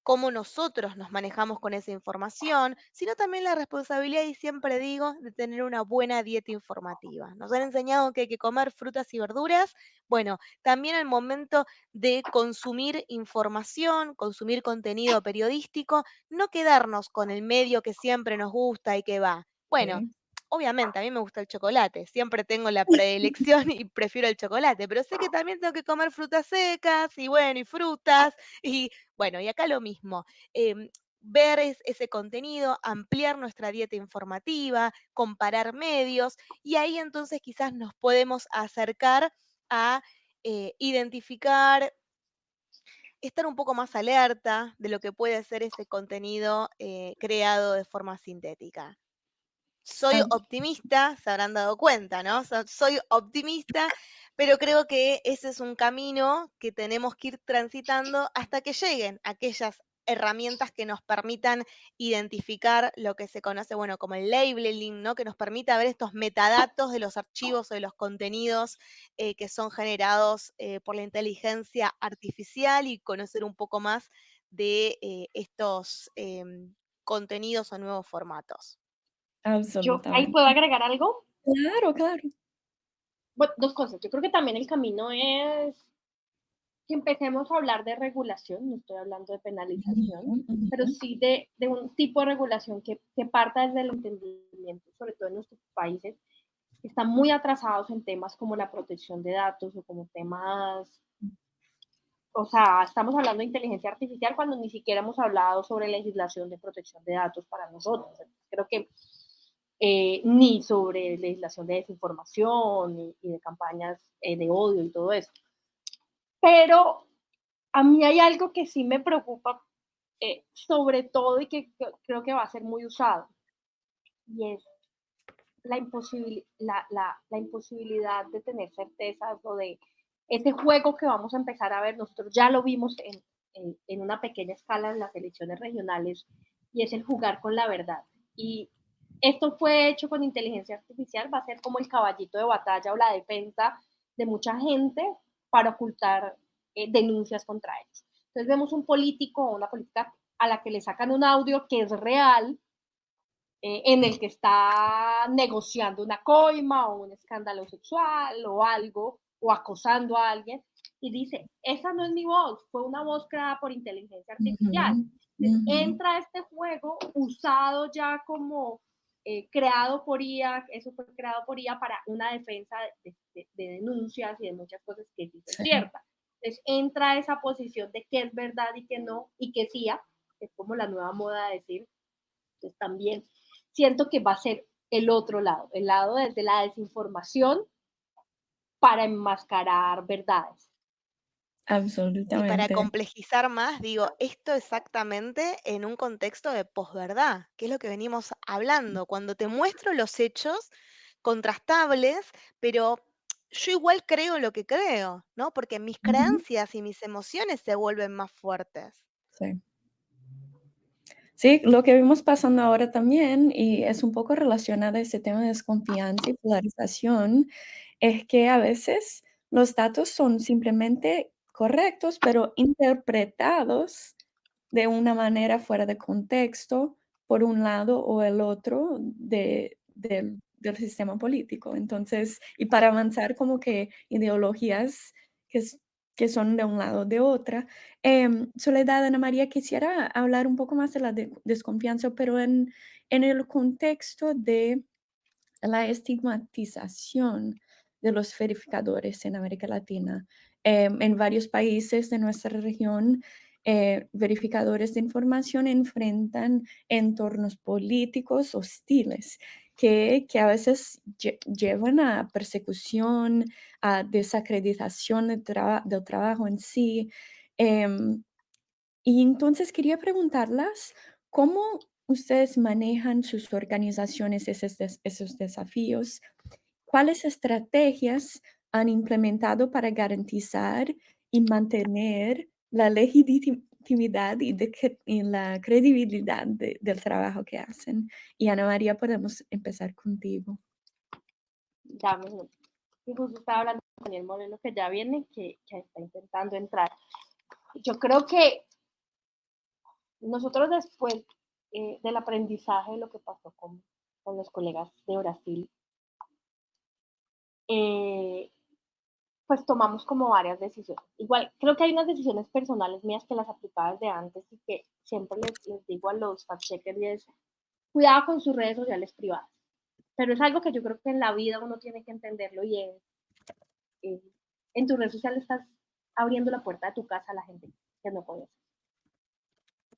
cómo nosotros nos manejamos con esa información, sino también la responsabilidad, y siempre digo, de tener una buena dieta informativa. Nos han enseñado que hay que comer frutas y verduras. Bueno, también al momento de consumir información, consumir contenido periodístico, no quedarnos con el medio que siempre nos gusta y que va. Bueno, sí. obviamente a mí me gusta el chocolate, siempre tengo la predilección y prefiero el chocolate, pero sé que también tengo que comer frutas secas y bueno, y frutas y bueno, y acá lo mismo, ver ese contenido, ampliar nuestra dieta informativa, comparar medios, y ahí entonces quizás nos podemos acercar a identificar, estar un poco más alerta de lo que puede ser ese contenido creado de forma sintética. Soy Ah, optimista, se habrán dado cuenta, ¿no? Soy optimista, pero creo que ese es un camino que tenemos que ir transitando hasta que lleguen aquellas herramientas que nos permitan identificar lo que se conoce, bueno, como el labeling, ¿no? Que nos permita ver estos metadatos de los archivos o de los contenidos que son generados por la inteligencia artificial y conocer un poco más de estos contenidos o nuevos formatos. Yo ahí puedo absolutamente. agregar algo. Claro, claro. Bueno, 2 cosas. Yo creo que también el camino es que empecemos a hablar de regulación, no estoy hablando de penalización, Ujú, pero ujú. sí de un tipo de regulación que parta desde el entendimiento, sobre todo en nuestros países, que están muy atrasados en temas como la protección de datos o como temas o sea, estamos hablando de inteligencia artificial cuando ni siquiera hemos hablado sobre legislación de protección de datos para nosotros. Creo que ni sobre legislación de desinformación y de campañas de odio y todo eso. Pero a mí hay algo que sí me preocupa, sobre todo y que creo que va a ser muy usado, y es la imposibilidad de tener certezas o de ese juego que vamos a empezar a ver. Nosotros ya lo vimos en una pequeña escala en las elecciones regionales, y es el jugar con la verdad. Y esto fue hecho con inteligencia artificial, va a ser como el caballito de batalla o la defensa de mucha gente para ocultar denuncias contra ellos. Entonces vemos un político o una política a la que le sacan un audio que es real, en el que está negociando una coima o un escándalo sexual o algo, o acosando a alguien, y dice, esa no es mi voz, fue una voz creada por inteligencia artificial. Ujú, Entonces, ujú. entra este juego usado ya como creado por IA, eso fue creado por IA para una defensa de denuncias y de muchas cosas que sí son Sí, ciertas. Entonces entra esa posición de qué es verdad y qué no, y qué es IA, es como la nueva moda de decir. Entonces también siento que va a ser el otro lado, el lado desde la desinformación para enmascarar verdades. Y para absolutamente. complejizar más, digo, esto exactamente en un contexto de posverdad, que es lo que venimos hablando, cuando te muestro los hechos contrastables, pero yo igual creo lo que creo, ¿no? Porque mis Ujú, creencias y mis emociones se vuelven más fuertes. sí. Sí, lo que vimos pasando ahora también, y es un poco relacionado a ese tema de desconfianza y polarización, es que a veces los datos son simplemente correctos, pero interpretados de una manera fuera de contexto por un lado o el otro del sistema político. Entonces, y para avanzar como que ideologías que, que son de un lado o de otra. Soledad, Ana María, quisiera hablar un poco más de la desconfianza, pero en el contexto de la estigmatización de los verificadores en América Latina. En varios países de nuestra región, verificadores de información enfrentan entornos políticos hostiles que a veces llevan a persecución, a desacreditación del trabajo en sí. em, y entonces quería preguntarlas, ¿cómo ustedes manejan sus organizaciones esos desafíos? ¿Cuáles estrategias han implementado para garantizar y mantener la legitimidad y la credibilidad del trabajo que hacen? Y Ana María, podemos empezar contigo. Dame un- y justo estaba hablando con Daniel Moreno, que ya viene, que está intentando entrar. Yo creo que nosotros después del aprendizaje de lo que pasó con los colegas de Brasil, eh, pues tomamos como varias decisiones. Igual, creo que hay unas decisiones personales mías que las aplicaba desde antes y que siempre les digo a los fact-checkers, y es cuidado con sus redes sociales privadas. Pero es algo que yo creo que en la vida uno tiene que entenderlo, y eh, en tu red social estás abriendo la puerta de tu casa a la gente que no conoces.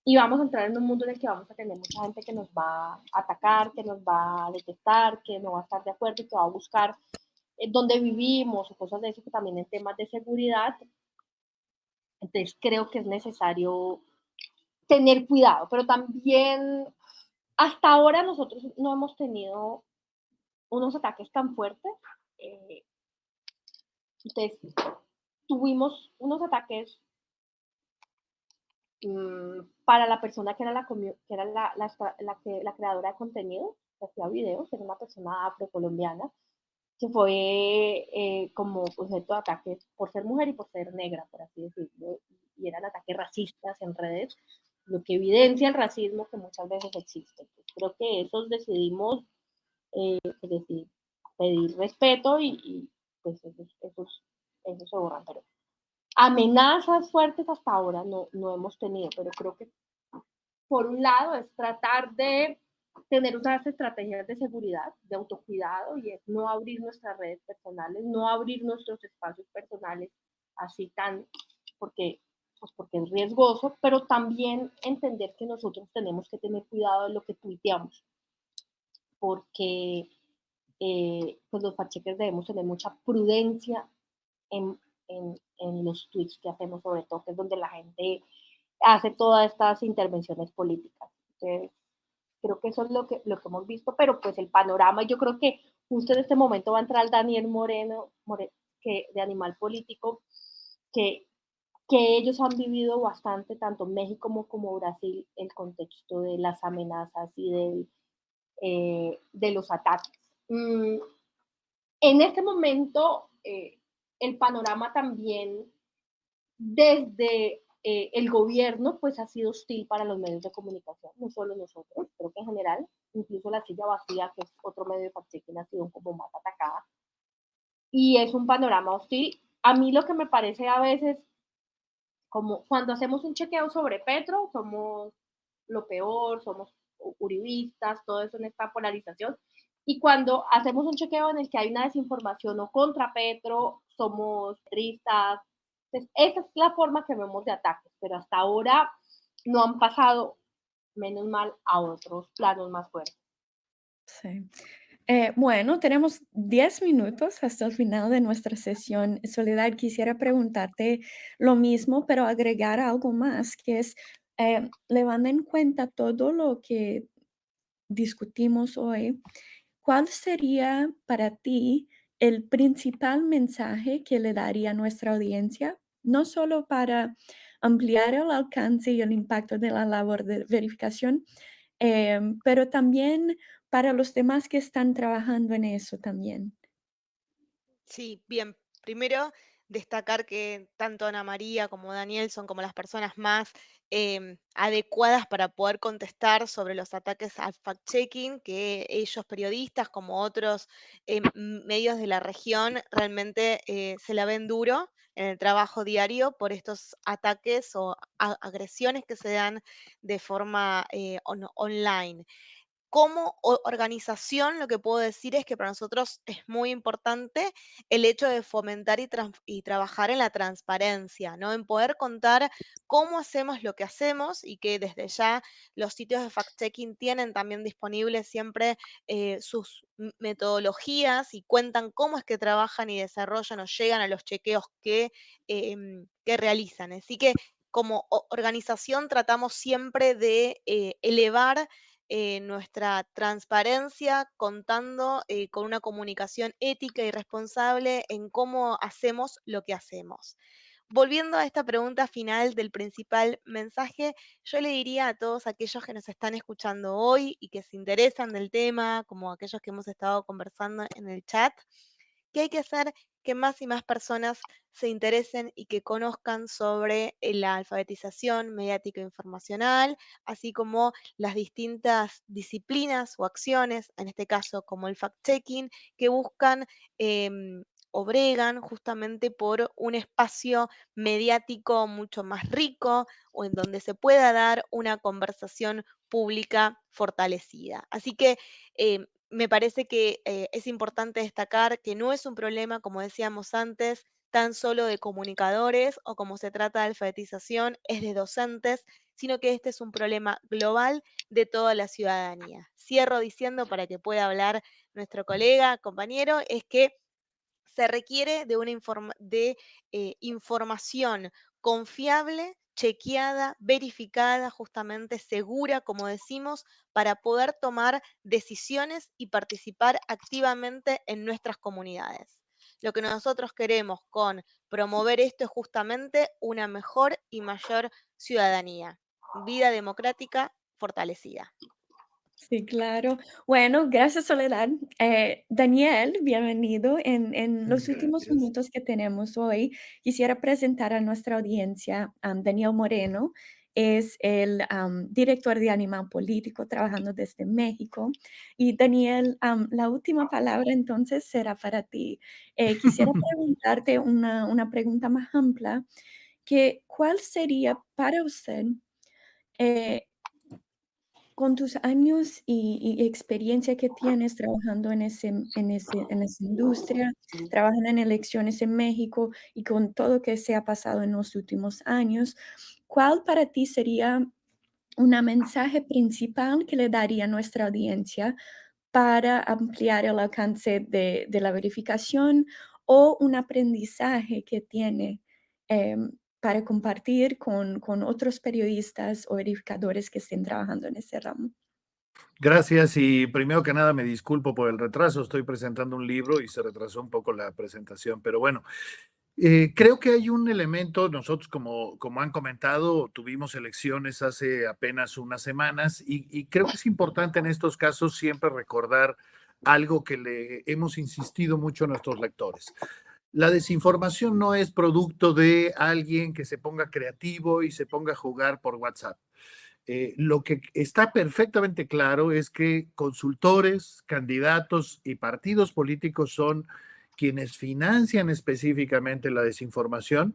Y vamos a entrar en un mundo en el que vamos a tener mucha gente que nos va a atacar, que nos va a detestar, que no va a estar de acuerdo y que va a buscar dónde vivimos o cosas de eso, que también en temas de seguridad. Entonces creo que es necesario tener cuidado, pero también hasta ahora nosotros no hemos tenido unos ataques tan fuertes. Eh, entonces tuvimos unos ataques para la persona que era, que era la creadora de contenido, que hacía videos, era una persona afrocolombiana, que fue como objeto de ataques por ser mujer y por ser negra, por así decirlo, y eran ataques racistas en redes, lo que evidencia el racismo que muchas veces existe. Entonces, creo que esos decidimos decir, pedir respeto, y pues esos se borran, pero amenazas fuertes hasta ahora no hemos tenido, pero creo que por un lado es tratar de tener unas estrategias de seguridad, de autocuidado, y es no abrir nuestras redes personales, no abrir nuestros espacios personales así tan, porque pues porque es riesgoso, pero también entender que nosotros tenemos que tener cuidado de lo que tuiteamos, porque pues los fact-checkers debemos tener mucha prudencia en, en los tweets que hacemos, sobre todo, que es donde la gente hace todas estas intervenciones políticas. Entonces, creo que eso es lo que hemos visto, pero pues el panorama, yo creo que justo en este momento va a entrar Daniel Moreno, que, de Animal Político, que, que ellos han vivido bastante, tanto México como Brasil, el contexto de las amenazas y de los ataques. En este momento, el panorama también desde el gobierno, pues ha sido hostil para los medios de comunicación, no solo nosotros, creo que en general, incluso la silla vacía, que es otro medio de fact-checking, ha sido como más atacada. Y es un panorama hostil. A mí lo que me parece a veces, como cuando hacemos un chequeo sobre Petro, somos lo peor, somos uribistas, todo eso en esta polarización. Y cuando hacemos un chequeo en el que hay una desinformación o contra Petro, somos tristas. Entonces, esa es la forma que vemos de ataques, pero hasta ahora no han pasado, menos mal, a otros planos más fuertes. Sí. Bueno, tenemos 10 minutos hasta el final de nuestra sesión. Soledad, quisiera preguntarte lo mismo, pero agregar algo más, que es, levando en cuenta todo lo que discutimos hoy, ¿cuál sería para ti el principal mensaje que le daría a nuestra audiencia? No solo para ampliar el alcance y el impacto de la labor de verificación, pero también para los demás que están trabajando en eso también. Sí, bien. Primero, destacar que tanto Ana María como Daniel son como las personas más adecuadas para poder contestar sobre los ataques al fact-checking, que ellos periodistas como otros medios de la región realmente se la ven duro en el trabajo diario por estos ataques o agresiones que se dan de forma online. Como organización, lo que puedo decir es que para nosotros es muy importante el hecho de fomentar y trabajar en la transparencia, ¿no? En poder contar cómo hacemos lo que hacemos y que desde ya los sitios de fact-checking tienen también disponibles siempre sus metodologías y cuentan cómo es que trabajan y desarrollan o llegan a los chequeos que realizan. Así que como organización tratamos siempre de elevar nuestra transparencia, contando con una comunicación ética y responsable en cómo hacemos lo que hacemos. Volviendo a esta pregunta final del principal mensaje, yo le diría a todos aquellos que nos están escuchando hoy y que se interesan del tema, como aquellos que hemos estado conversando en el chat, que hay que hacer que más y más personas se interesen y que conozcan sobre la alfabetización mediática informacional, así como las distintas disciplinas o acciones, en este caso como el fact-checking, que buscan o bregan justamente por un espacio mediático mucho más rico o en donde se pueda dar una conversación pública fortalecida. Así que me parece que es importante destacar que no es un problema, como decíamos antes, tan solo de comunicadores o como se trata de alfabetización, es de docentes, sino que este es un problema global de toda la ciudadanía. Cierro diciendo, para que pueda hablar nuestro colega, compañero, es que se requiere de información confiable, chequeada, verificada, justamente segura, como decimos, para poder tomar decisiones y participar activamente en nuestras comunidades. Lo que nosotros queremos con promover esto es justamente una mejor y mayor ciudadanía, vida democrática fortalecida. Sí, claro. Bueno, gracias, Soledad. Daniel, bienvenido. En los últimos Gracias. minutos que tenemos hoy, quisiera presentar a nuestra audiencia a Daniel Moreno. Es el director de Animal Político, trabajando desde México. Y Daniel, la última palabra entonces será para ti. Quisiera preguntarte una pregunta más amplia, que ¿cuál sería para usted? eh, con tus años y experiencia que tienes trabajando en esa industria, trabajando en elecciones en México y con todo que se ha pasado en los últimos años, ¿cuál para ti sería un mensaje principal que le daría a nuestra audiencia para ampliar el alcance de la verificación o un aprendizaje que tiene para compartir con otros periodistas o verificadores que estén trabajando en ese ramo? Gracias y primero que nada me disculpo por el retraso. Estoy presentando un libro y se retrasó un poco la presentación, pero bueno, creo que hay un elemento, nosotros como han comentado, tuvimos elecciones hace apenas unas semanas y creo que es importante en estos casos siempre recordar algo que le hemos insistido mucho a nuestros lectores. La desinformación no es producto de alguien que se ponga creativo y se ponga a jugar por WhatsApp. Lo que está perfectamente claro es que consultores, candidatos y partidos políticos son quienes financian específicamente la desinformación,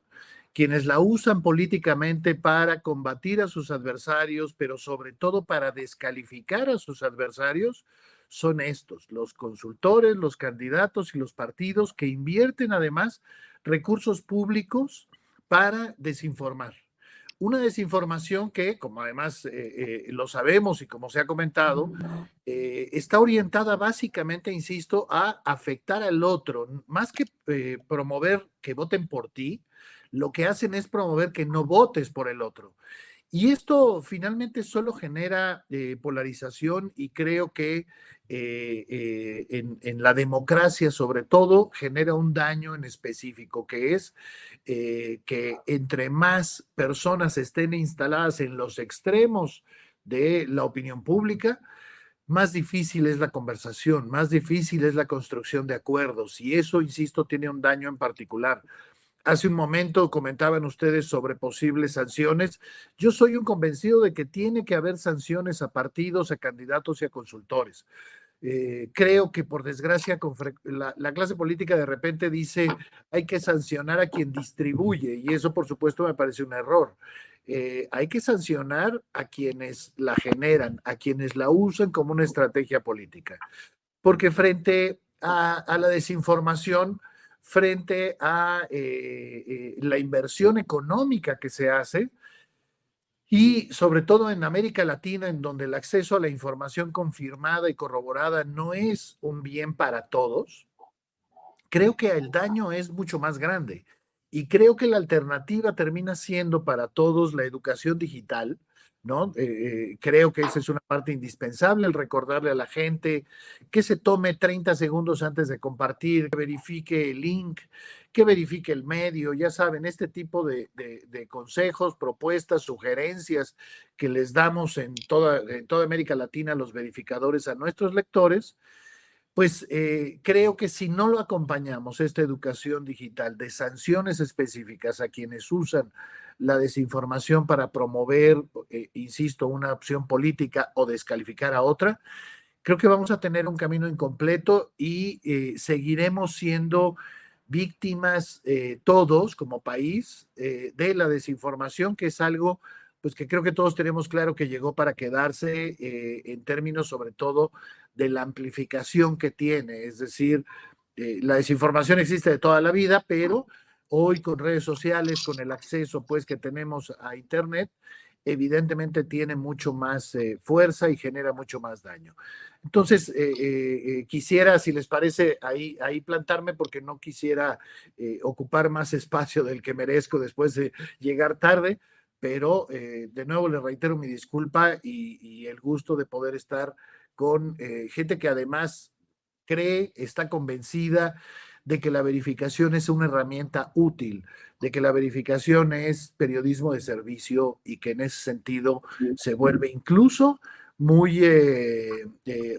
quienes la usan políticamente para combatir a sus adversarios, pero sobre todo para descalificar a sus adversarios, son estos, los consultores, los candidatos y los partidos que invierten además recursos públicos para desinformar. Una desinformación que, como además lo sabemos y como se ha comentado, está orientada básicamente, insisto, a afectar al otro. Más que promover que voten por ti, lo que hacen es promover que no votes por el otro. Y esto finalmente solo genera polarización y creo que en la democracia sobre todo genera un daño en específico, que es que entre más personas estén instaladas en los extremos de la opinión pública, más difícil es la conversación, más difícil es la construcción de acuerdos y eso, insisto, tiene un daño en particular. Hace un momento comentaban ustedes sobre posibles sanciones. Yo soy un convencido de que tiene que haber sanciones a partidos, a candidatos y a consultores. Creo que por desgracia la clase política de repente dice hay que sancionar a quien distribuye y eso por supuesto me parece un error. Hay que sancionar a quienes la generan, a quienes la usan como una estrategia política. Porque frente a la desinformación, frente a la inversión económica que se hace, y sobre todo en América Latina, en donde el acceso a la información confirmada y corroborada no es un bien para todos, creo que el daño es mucho más grande. Y creo que la alternativa termina siendo para todos la educación digital, ¿no? Creo que esa es una parte indispensable, el recordarle a la gente que se tome 30 segundos antes de compartir, que verifique el link, que verifique el medio, ya saben, este tipo de consejos, propuestas, sugerencias que les damos en toda América Latina los verificadores a nuestros lectores, pues creo que si no lo acompañamos, esta educación digital, de sanciones específicas a quienes usan la desinformación para promover, insisto, una opción política o descalificar a otra, creo que vamos a tener un camino incompleto y seguiremos siendo víctimas todos como país de la desinformación, que es algo pues que creo que todos tenemos claro que llegó para quedarse en términos sobre todo de la amplificación que tiene, es decir, la desinformación existe de toda la vida, pero hoy con redes sociales, con el acceso pues que tenemos a Internet, evidentemente tiene mucho más fuerza y genera mucho más daño. Entonces, quisiera, si les parece, ahí plantarme porque no quisiera ocupar más espacio del que merezco después de llegar tarde, pero de nuevo les reitero mi disculpa y el gusto de poder estar con gente que además cree, está convencida de que la verificación es una herramienta útil, de que la verificación es periodismo de servicio y que en ese sentido se vuelve incluso muy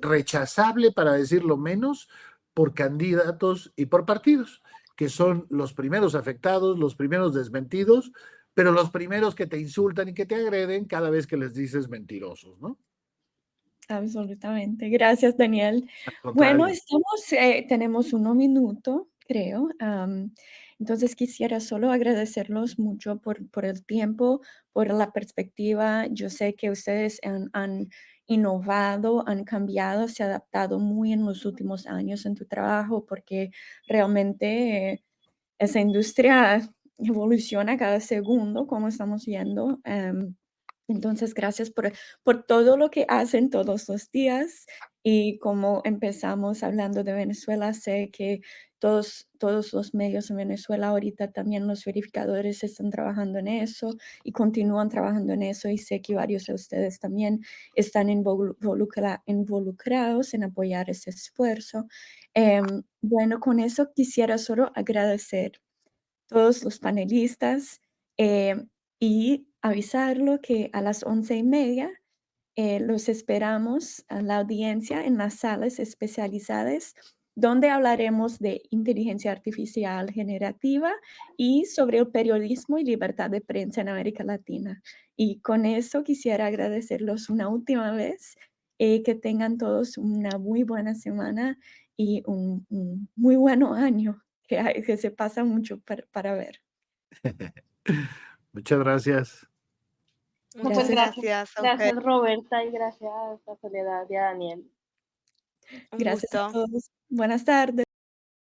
rechazable, para decirlo menos, por candidatos y por partidos, que son los primeros afectados, los primeros desmentidos, pero los primeros que te insultan y que te agreden cada vez que les dices mentirosos, ¿no? Absolutamente. Gracias, Daniel. Al Bueno, contrario. tenemos 1 minuto, creo. Entonces quisiera solo agradecerlos mucho por el tiempo, por la perspectiva. Yo sé que ustedes han innovado, han cambiado, se ha adaptado muy en los últimos años en tu trabajo, porque realmente esa industria evoluciona cada segundo, como estamos viendo. Entonces, gracias por todo lo que hacen todos los días. Y como empezamos hablando de Venezuela, sé que todos los medios en Venezuela ahorita, también los verificadores están trabajando en eso y continúan trabajando en eso. Y sé que varios de ustedes también están involucrados en apoyar ese esfuerzo. Bueno, con eso quisiera solo agradecer todos los panelistas, y avisarlo que a las 11:30 los esperamos a la audiencia en las salas especializadas, donde hablaremos de inteligencia artificial generativa y sobre el periodismo y libertad de prensa en América Latina. Y con eso quisiera agradecerlos una última vez, que tengan todos una muy buena semana y un muy buen año, que se pasa mucho para ver. Muchas gracias. No, pues Muchas Gracias, gracias a ustedes. gracias Roberta y gracias a Soledad y a Daniel. Un gracias a gusto. todos. Buenas tardes.